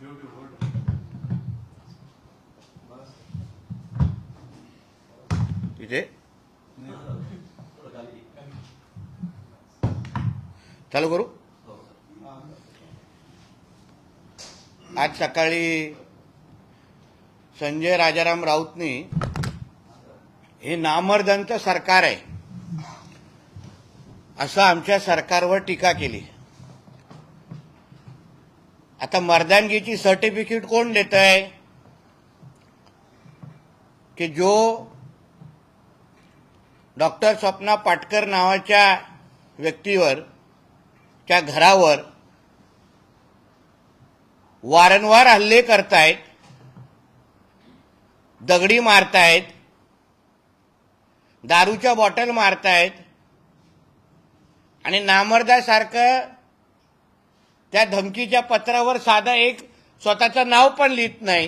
तिथे चालू करू. आज सकाळी संजय राजाराम राऊतनी हे नामर्दांचं सरकार आहे असं आमच्या सरकारवर टीका केली. आता मर्दानगीची सर्टिफिकेट कोण देत आहे की जो डॉक्टर स्वप्ना पाटकर नावाच्या व्यक्तीवर त्या घरावर वारंवार हल्ले करतायत, दगडी मारतायत, दारूच्या बॉटल मारतायत आणि नामर्दासारखं त्या धमकीच्या पत्रावर साधं एक स्वतःचं नाव पण लिहित नाही,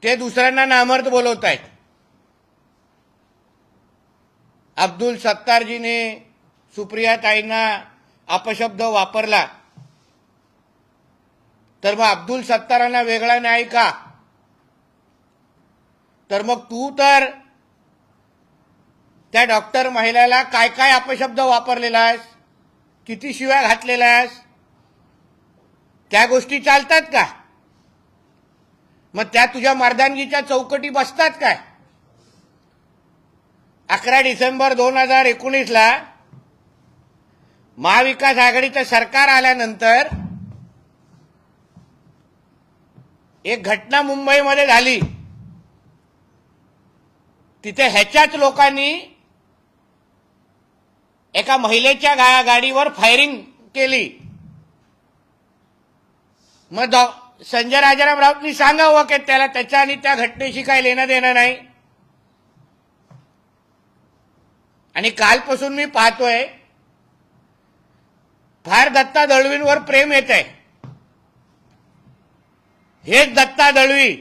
ते दुसऱ्यांना नामर्द बोलवत आहेत. अब्दुल सत्तारजीने सुप्रियाताईंना अपशब्द वापरला तर मग अब्दुल सत्तारांना वेगळा न्याय का? तर मग तू तर त्या डॉक्टर महिलेला काय काय अपशब्द वापरलेला आहेस, किती शिव्या घातलेल्या आहेस, त्या गोष्टी चालतात का? मग त्या तुझ्या मर्दानगीच्या चौकटी बसतात काय? 11 डिसेंबर 2019ला महाविकास आघाडीचं सरकार आल्यानंतर एक घटना मुंबईमध्ये झाली. तिथे ह्याच्याच लोकांनी एका महिलेच्या गाडीवर फायरिंग केली. मग संजय राजाराम राऊतनी सांगावं की त्याला त्याच्या आणि त्या घटनेशी काय लेणं देणं नाही. आणि कालपासून मी पाहतोय फार दत्ता दळवींवर प्रेम येत आहे. हेच दत्ता दळवी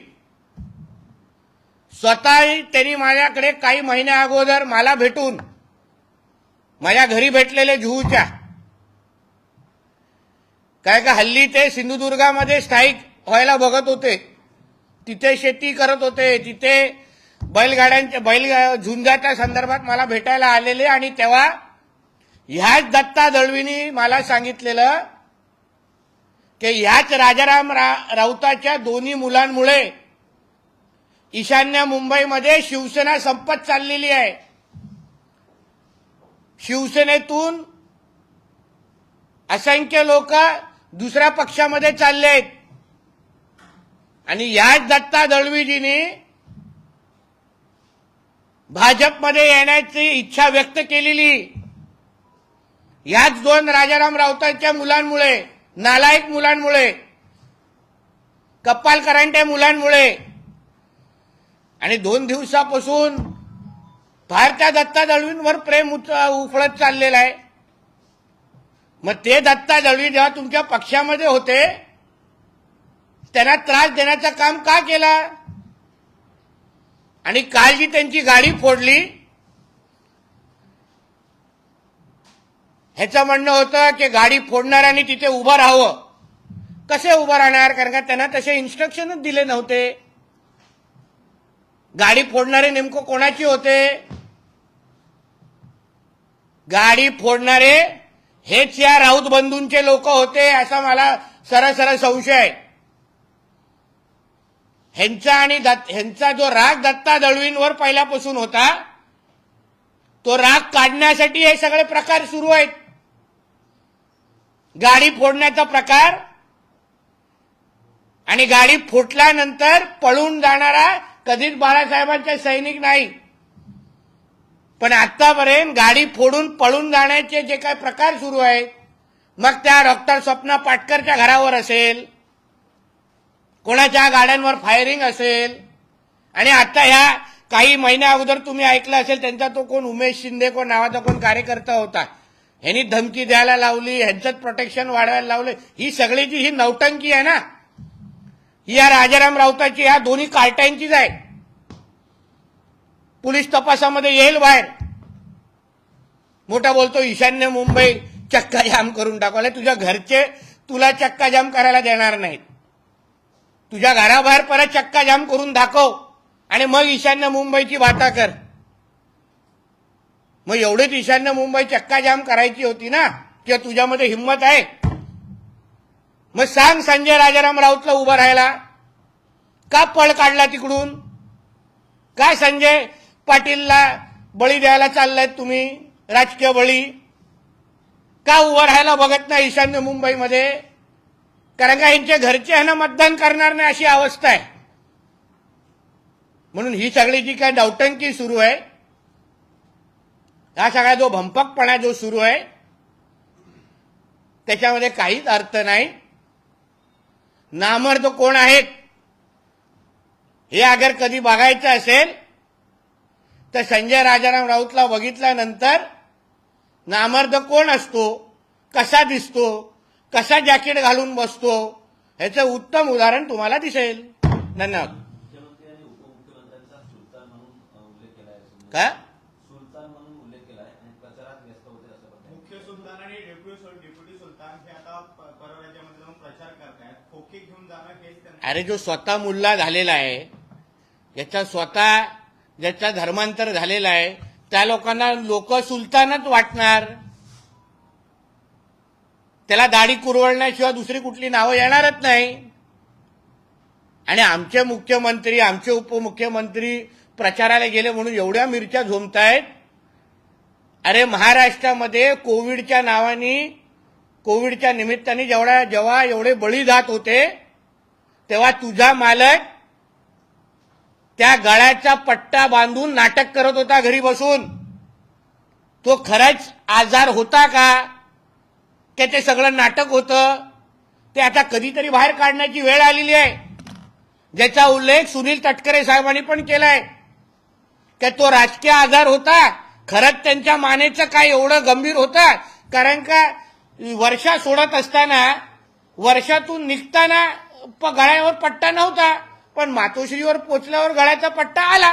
स्वतः त्यांनी माझ्याकडे काही महिन्या अगोदर मला भेटून माझ्या घरी भेटलेले जुहूच्या, काय का हल्ली ते सिंधुदुर्गामध्ये स्थायिक व्हायला बघत होते, तिथे शेती करत होते, तिथे बैल झुंजाच्या संदर्भात मला भेटायला आलेले. आणि तेव्हा ह्याच दत्ता दळवींनी मला सांगितलेलं की ह्याच राजाराम राऊताच्या दोन्ही मुलांमुळे ईशान्य मुंबईमध्ये शिवसेना संपत चाललेली आहे. शिवसेनेतून असंख्य लोक दुसऱ्या पक्षामध्ये चालले आहेत. आणि याच दत्ता दळवीजींनी भाजपमध्ये येण्याची इच्छा व्यक्त केलेली याच दोन राजाराम राऊतांच्या मुलांमुळे, नालायक मुलांमुळे, कपाल करंटे मुलांमुळे. आणि 2 दिवसापासून फार त्या दत्ता दळवींवर प्रेम उफळत चाललेलं आहे. मग ते दत्ता दळवी जेव्हा तुमच्या पक्षामध्ये होते त्यांना त्रास देण्याचं काम का केलं? आणि काल जी त्यांची गाडी फोडली ह्याचं म्हणणं होतं की गाडी फोडणाऱ्यांनी तिथे उभं राहावं. कसे उभं राहणार? कारण का त्यांना तसे इन्स्ट्रक्शनच दिले नव्हते. गाडी फोडणारे नेमकं कोणाची होते? गाडी फोडणारे हेच या राऊत बंधूंचे लोक होते असा मला सरळ संशय आहे. ह्यांचा जो राग दत्ता दळवींवर पहिल्यापासून होता तो राग काढण्यासाठी हे सगळे प्रकार सुरू आहेत. गाडी फोडण्याचा प्रकार आणि गाडी फुटल्यानंतर पळून जाणारा कधीच बाळासाहेबांचा सैनिक नाही. पण आतापर्यंत गाडी फोडून पळून जाण्याचे जे काही प्रकार सुरू आहेत, मग त्या डॉक्टर स्वप्ना पाटकरच्या घरावर असेल, कोणाच्या गाड्यांवर फायरिंग असेल, आणि आता ह्या काही महिन्या अगोदर तुम्ही ऐकलं असेल त्यांचा तो कोण उमेश शिंदे कोण नावाचा कोण कार्यकर्ता होता, ह्यांनी धमकी द्यायला लावली, ह्यांचंच प्रोटेक्शन वाढवायला लावलं. ही सगळीची ही नौटंकी आहे ना, ही या राजाराम राऊताची ह्या दोन्ही कार्ट्यांचीच आहे. पोलीस तपासामध्ये येईल बाहेर. मोठा बोलतो ईशान्य मुंबई चक्का जाम करून टाकवला. तुझ्या घरचे तुला चक्का जाम करायला देणार नाहीत. तुझ्या घराबाहेर परत चक्का जाम करून दाखव आणि मग ईशान्य मुंबईची वाटा कर. मग एवढीच ईशान्य मुंबई चक्का जाम करायची होती ना, किंवा तुझ्यामध्ये हिंमत आहे? मग सांग संजय राजाराम राऊतला उभं राहायला. का पळ काढला तिकडून? का संजय पाटीलला बळी द्यायला चाललाय तुम्ही, राजकीय बळी? का उभं राहायला बघत नाही ईशान्य मुंबईमध्ये? कारण का यांच्या घरचे ह्यांना मतदान करणार नाही अशी अवस्था आहे. म्हणून ही सगळी जी काय नौटंकी सुरू आहे, हा सगळा जो भंपकपणा जो सुरू आहे, त्याच्यामध्ये काहीच अर्थ नाही. नामर्द कोण आहेत हे अगर कधी बघायचं असेल तर संजय राजाराम राऊतला बघितल्यानंतर नामर्द कोण असतो, कसा दिसतो, कसा जॅकेट घालून बसतो, ह्याचं उत्तम उदाहरण तुम्हाला दिसेल. धन्यवाद. मुख्यमंत्री आणि उपमुख्यमंत्र्यांचा सुलतान म्हणून उल्लेख केलाय. का सुलतान म्हणून उल्लेख केलाय आणि प्रचारात व्यस्त होते असं म्हणतात. मुख्य सुलतान आणि डेप्युटी सुलतान हे आता परराज्यामध्ये जाऊन प्रचार करतायत. खोके घेऊन जाणं हेच त्यांना. अरे जो स्वतः मुल्ला झालेला आहे, ज्याचा धर्मांतर झालेला आहे, त्या लोकांना लोक सुलतानच वाटणार. त्याला दाढी कुरवळण्याशिवाय दुसरी कुठली नावं येणारच नाही. आणि आमचे मुख्यमंत्री, आमचे उपमुख्यमंत्री प्रचाराला गेले म्हणून एवढ्या मिरच्या झोमतायत. अरे महाराष्ट्रामध्ये कोविडच्या निमित्ताने जेव्हा एवढे बळी जात होते, तेव्हा तुझा मालक त्या गळ्याचा पट्टा बांधून नाटक करत होता घरी बसून. तो खरंच आजार होता का, ते सगळं नाटक होतं? ते आता कधीतरी बाहेर काढण्याची वेळ आलेली आहे. ज्याचा उल्लेख सुनील तटकरे साहेबांनी पण केलाय की तो राजकीय आजार होता. खरंच त्यांच्या मानेचं काय एवढं गंभीर होतं? कारण का वर्षा सोडत असताना, वर्षातून निघताना गळ्यावर पट्टा नव्हता, पण मातोश्रीवर पोचल्यावर गळ्याचा पट्टा आला.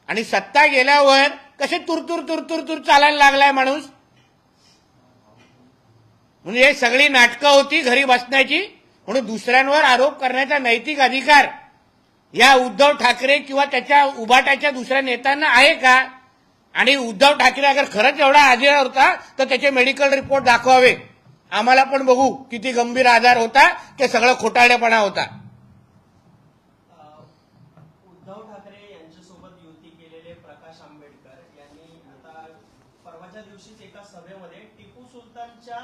आणि सत्ता गेल्यावर कसे तुरतुर तुरतुर तुर चालायला लागलाय माणूस. म्हणजे हे सगळी नाटकं होती घरी बसण्याची. म्हणून दुसऱ्यांवर आरोप करण्याचा नैतिक अधिकार या उद्धव ठाकरे किंवा त्याच्या उभाटाच्या दुसऱ्या नेत्यांना आहे का? आणि उद्धव ठाकरे अगर खरंच एवढा आजार होता तर त्याचे मेडिकल रिपोर्ट दाखवावे, आम्हाला पण बघू किती गंभीर आजार होता, ते सगळं खोटारडेपणा होता. उद्धव ठाकरे यांच्यासोबत युती केलेले प्रकाश आंबेडकर यांनी आता परवाच्या दिवशीच एका सभेमध्ये टिपू सुलतानच्या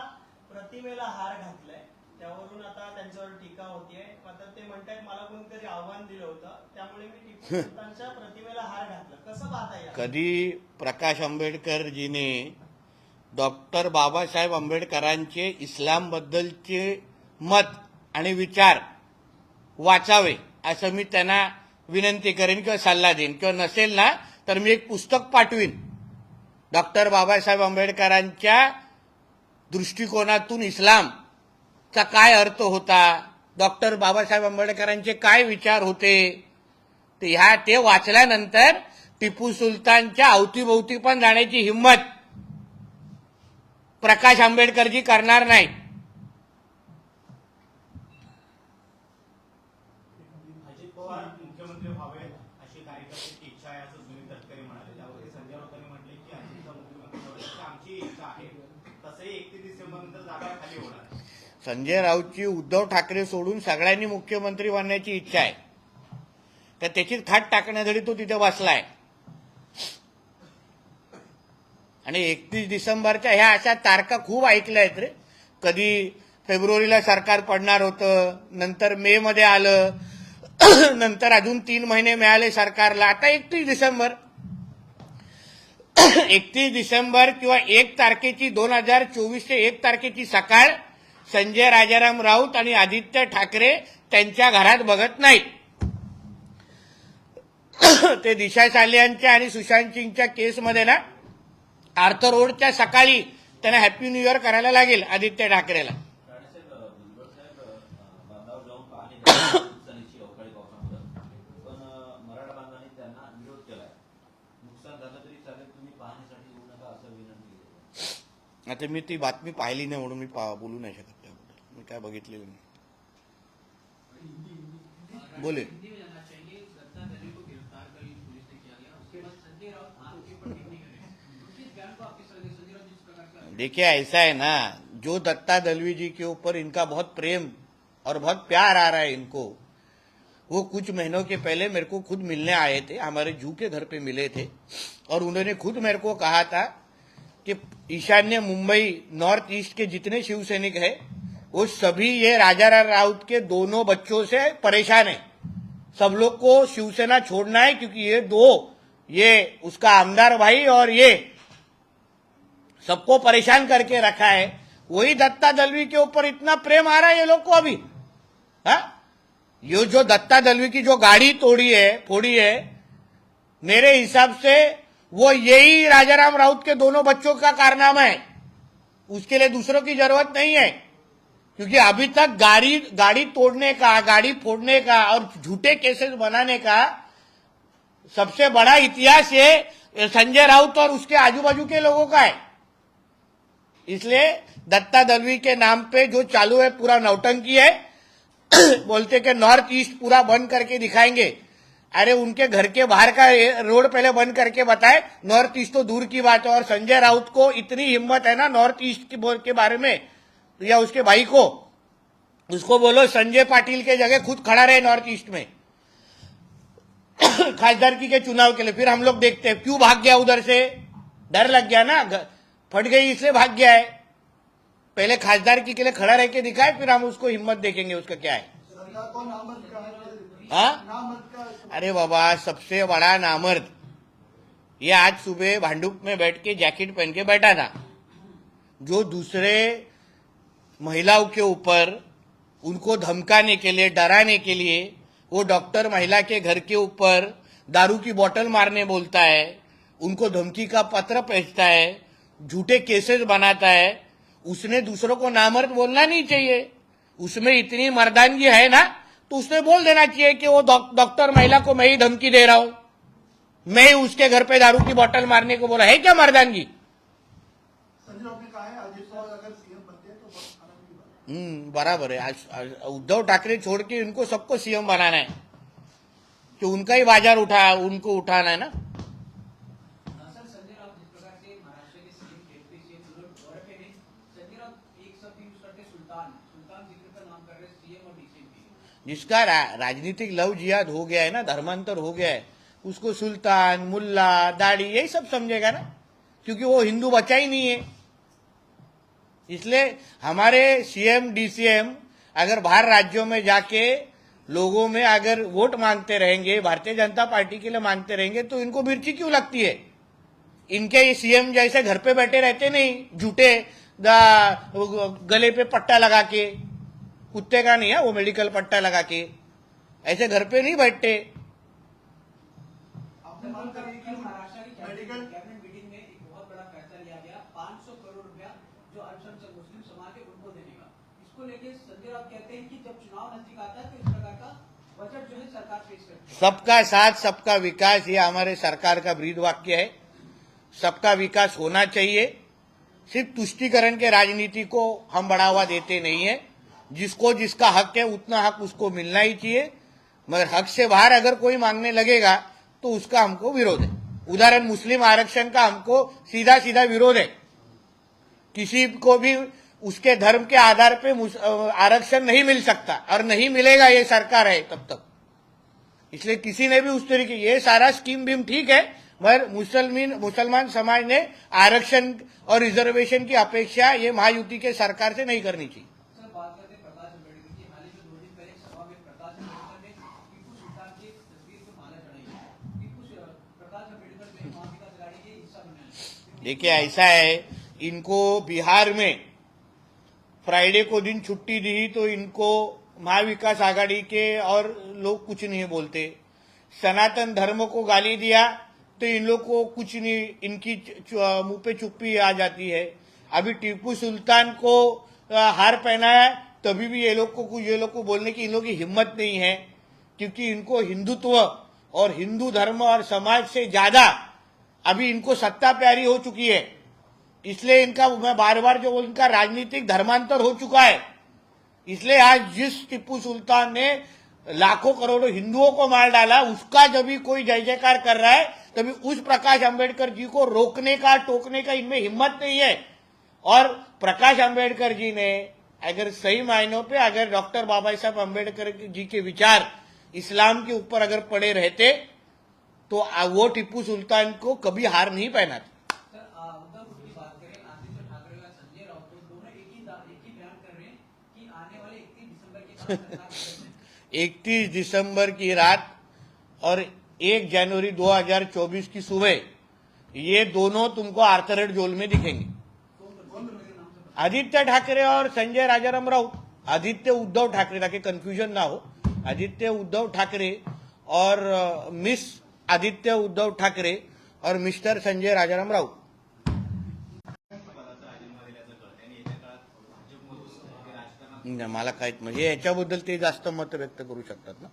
प्रतिमेला हार घातलाय. त्यावरून आता त्यांच्यावर टीका होतीये. आता ते म्हणतात मला कोणीतरी आव्हान दिलं होतं, त्यामुळे मी टिपू सुलतानच्या प्रतिमेला हार घातला. कसं पाहता येईल? कधी प्रकाश आंबेडकरजीने डॉक्टर बाबासाहेब आंबेडकरांचे इस्लामबद्दलचे मत आणि विचार वाचावे असं मी त्यांना विनंती करेन किंवा सल्ला देईन. किंवा नसेल ना तर मी एक पुस्तक पाठवीन. डॉक्टर बाबासाहेब आंबेडकरांच्या दृष्टिकोनातून इस्लामचा काय अर्थ होता, डॉक्टर बाबासाहेब आंबेडकरांचे काय विचार होते, ते वाचल्यानंतर टिपू सुलतानच्या अवतीभोवती पण जाण्याची हिंमत प्रकाश आंबेडकरजी करणार नाही. अजित पवार मुख्यमंत्री व्हावे अशी कार्यकर्त्यांची इच्छा आहे असं सुनील तटकरे म्हणाले. त्यावरती संजय राऊतांनी म्हटले की अजितचा मुख्यमंत्री व्हावे आमची इच्छा आहे. तसंही 31 डिसेंबर नंतर जागा खाली होणार. संजय राऊतची उद्धव ठाकरे सोडून सगळ्यांनी मुख्यमंत्री बनण्याची इच्छा आहे, तर त्याची थाट टाकण्यासाठी तो तिथे बसलाय. आणि 31 डिसेंबरच्या ह्या अशा तारखा खूप ऐकल्या आहेत रे. कधी फेब्रुवारीला सरकार पडणार होतं, नंतर मे मध्ये आलं, नंतर अजून 3 महिने मिळाले सरकारला. आता 31 डिसेंबर 31 डिसेंबर किंवा 1 तारखेची 2024चे 1 तारखेची सकाळ संजय राजाराम राऊत आणि आदित्य ठाकरे त्यांच्या घरात बघत नाहीत. ते दिशा सालियांच्या आणि सुशांत सिंगच्या केसमध्ये ना आर्थर रोडच्या सकाळी त्यांना हॅपी न्यू इयर करायला लागेल आदित्य ठाकरेला. भुजबळ साहेब बांधावर जाऊन पाहणी केली नुकसानीची अवकाळी पावसामुळे, पण मराठा बांधवांनी त्यांना विरोध केलाय. नुकसान झालं तरी चालेल, तुम्ही पाहणीसाठी येऊ नका असं विनंती केली. आता मी ती बातमी पाहिली नाही म्हणून मी बोलू नाही शकत त्याबद्दल. मी काय बघितलेलं नाही. बोले हिंदी में जाना चाहिए। दत्ता दलवी को गिरफ्तार कर पुलिस ने किया गया, उसके बाद संजय राउत आपके ऊपर टिप्पणी करे, उनके इस बयान को आप किस तरह से संजय राउत जिस प्रकार का देखिए ऐसा है ना, जो दत्ता दलवी जी के ऊपर इनका बहुत प्रेम और बहुत प्यार आ रहा है इनको, वो कुछ महीनों के पहले मेरे को खुद मिलने आए थे, हमारे जू के घर पे मिले थे और उन्होंने खुद मेरे को कहा था कि ईशान्य मुंबई नॉर्थ ईस्ट के जितने शिव सैनिक है वो सभी ये राजाराम राउत के दोनों बच्चों से परेशान है, सब लोग को शिवसेना छोड़ना है क्योंकि ये दो, ये उसका आमदार भाई और ये सबको परेशान करके रखा है। वही दत्ता दलवी के ऊपर इतना प्रेम आ रहा है ये लोग को अभी। हाँ, ये जो दत्ता दलवी की जो गाड़ी फोड़ी है, मेरे हिसाब से वो यही राजाराम राउत के दोनों बच्चों का कारनामा है, उसके लिए दूसरों की जरूरत नहीं है। क्योंकि अभी तक गाड़ी तोड़ने का, गाड़ी फोड़ने का और झूठे केसेस बनाने का सबसे बड़ा इतिहास ये संजय राउत और उसके आजू बाजू के लोगों का है। इसलिए दत्ता दलवी के नाम पे जो चालू है पूरा नौटंकी है। बोलते कि नॉर्थ ईस्ट पूरा बंद करके दिखाएंगे। अरे उनके घर के बाहर का रोड पहले बंद करके बताए, नॉर्थ ईस्ट तो दूर की बात है। और संजय राउत को इतनी हिम्मत है ना नॉर्थ ईस्ट के बारे में, या उसके भाई को, उसको बोलो संजय पाटिल के जगह खुद खड़ा रहे नॉर्थ ईस्ट में खासदारकी के चुनाव के लिए। फिर हम लोग देखते हैं क्यों भाग गया उधर से, डर लग गया ना, फट गई इसलिए भाग गया है। पहले खासदारकी के लिए खड़ा रह के दिखाए, फिर हम उसको हिम्मत देखेंगे उसका क्या है। हाँ, अरे बाबा सबसे बड़ा नामर्द ये आज सुबह भांडुप में बैठ के जैकेट पहन के बैठा था, जो दूसरे महिलाओं के ऊपर उनको धमकाने के लिए, डराने के लिए वो डॉक्टर महिला के घर के ऊपर दारू की बोतल मारने बोलता है, उनको धमकी का पत्र भेजता है, झूठे केसेस बनाता है। उसने दूसरों को नामर्द बोलना नहीं चाहिए। उसमें इतनी मर्दानगी है ना, तो उसने बोल देना चाहिए कि वो डॉक्टर महिला को मैं ही धमकी दे रहा हूं, मैं ही उसके घर पे दारू की बोतल मारने को बोला। है क्या मर्दानगी? संजय राउत ने कहा है अजित पवार अगर सीएम बनते हैं तो आनंद की बात है। बराबर है। आज उद्धव ठाकरे छोड़ के इनको सबको सीएम बनाना है, कि उनका ही बाजार उनको उठाना है ना। सर संजय राउत जिस प्रकार से महाराष्ट्र के सीएम, डिप्टी सीएम दोनों दौरे पे हैं, संजय राउत एक शब्द यूज करते सुल्तान जिक्र का नाम कर रहे सीएम और डीसीएम की। जिसका राजनीतिक लव जिहाद हो गया है ना, धर्मांतर हो गया है, उसको सुल्तान, मुल्ला, दाढ़ी यही सब समझेगा ना, क्योंकि वो हिंदू बचा ही नहीं है। इसलिए हमारे सीएम डीसीएम अगर बाहर राज्यों में जाके लोगों में अगर वोट मांगते रहेंगे, भारतीय जनता पार्टी के लिए मांगते रहेंगे, तो इनको मिर्ची क्यों लगती है? इनके ये सीएम जैसे घर पे बैठे रहते नहीं, झूठे गले पे पट्टा लगा के, कुत्ते का नहीं है वो मेडिकल पट्टा लगा के, ऐसे घर पे नहीं बैठते। आपने मांग करी कि महाराष्ट्र की मेडिकल कैबिनेट मीटिंग में एक बहुत बड़ा फैसला लिया गया, 500 करोड़ रुपया जो अल्पसंख्यक मुस्लिम समाज है उनको देने का। इसको लेके संजय राउत कहते हैं कि जब चुनाव नजदीक आता है तो इस प्रकार का बजट जो है सरकार पेश करती है। सबका साथ सबका विकास, ये हमारे सरकार का ब्रीद वाक्य है। सबका विकास होना चाहिए। सिर्फ तुष्टीकरण के राजनीति को हम बढ़ावा देते नहीं है। जिसको जिसका हक है उतना हक उसको मिलना ही चाहिए, मगर हक से बाहर अगर कोई मांगने लगेगा तो उसका हमको विरोध है। उदाहरण मुस्लिम आरक्षण का हमको सीधा सीधा विरोध है। किसी को भी उसके धर्म के आधार पे आरक्षण नहीं मिल सकता और नहीं मिलेगा, ये सरकार है तब तक। इसलिए किसी ने भी उस तरीके, ये सारा स्कीम भी ठीक है, मगर मुसलमान समाज ने आरक्षण और रिजर्वेशन की अपेक्षा ये महायुति के सरकार से नहीं करनी चाहिए। सर बात करते हैं प्रकाश अम्बेडकर की। हाल ही में 2 दिन पहले एक सभा में प्रकाश अम्बेडकर ने टीपू सुल्तान की एक तस्वीर पे माला चढ़ाई। प्रकाश अम्बेडकर जो है महाविकास अघाड़ी के हिस्सा बने। देखिए ऐसा है, इनको बिहार में फ्राइडे को दिन छुट्टी दी तो इनको महाविकास आघाड़ी के और लोग कुछ नहीं बोलते। सनातन धर्म को गाली दिया तो इन लोग को कुछ नहीं, इनकी मुंह पे चुप्पी आ जाती है। अभी टीपू सुल्तान को हार पहनाया तभी भी ये लोग को बोलने की इन लोगों की हिम्मत नहीं है, क्योंकि इनको हिंदुत्व और हिंदू धर्म और समाज से ज्यादा अभी इनको सत्ता प्यारी हो चुकी है। इसलिए इनका मैं बार बार जो इनका राजनीतिक धर्मांतर हो चुका है। इसलिए आज जिस टिप्पू सुल्तान ने लाखों करोड़ों हिंदुओं को मार डाला, उसका जब भी कोई जय जयकार कर रहा है तभी उस प्रकाश अंबेडकर जी को रोकने का टोकने का इनमें हिम्मत नहीं है। और प्रकाश अंबेडकर जी ने अगर सही मायनों पे अगर डॉक्टर बाबा साहब अंबेडकर जी के विचार इस्लाम के ऊपर अगर पड़े रहते तो वो टिप्पू सुल्तान को कभी हार नहीं पहनाते। सर उद्धव गुट की बात करें, आदित्य ठाकरे और संजय राउत दोनों एक ही बयान कर रहे हैं कि आने वाले 31 दिसंबर के बाद सरकार बदलेगी। 31 दिसंबर की रात और 1 जनवरी 2024 की सुबह ये दोनों तुमको आर्थरेट जोल में दिखेंगे। आदित्य ठाकरे और संजय राजाराम राउत, आदित्य उद्धव ठाकरे, ताकि कंफ्यूजन ना हो, आदित्य उद्धव ठाकरे और मिस आदित्य उद्धव ठाकरे और मिस्टर संजय राजाराम राउत। पदाचा राजीनामा दिल्याचं कळतंय आणि येत्या काळात भाजपमधून राजकारणात मला काय म्हणजे याच्याबद्दल ते जास्त मत व्यक्त करू शकतात ना.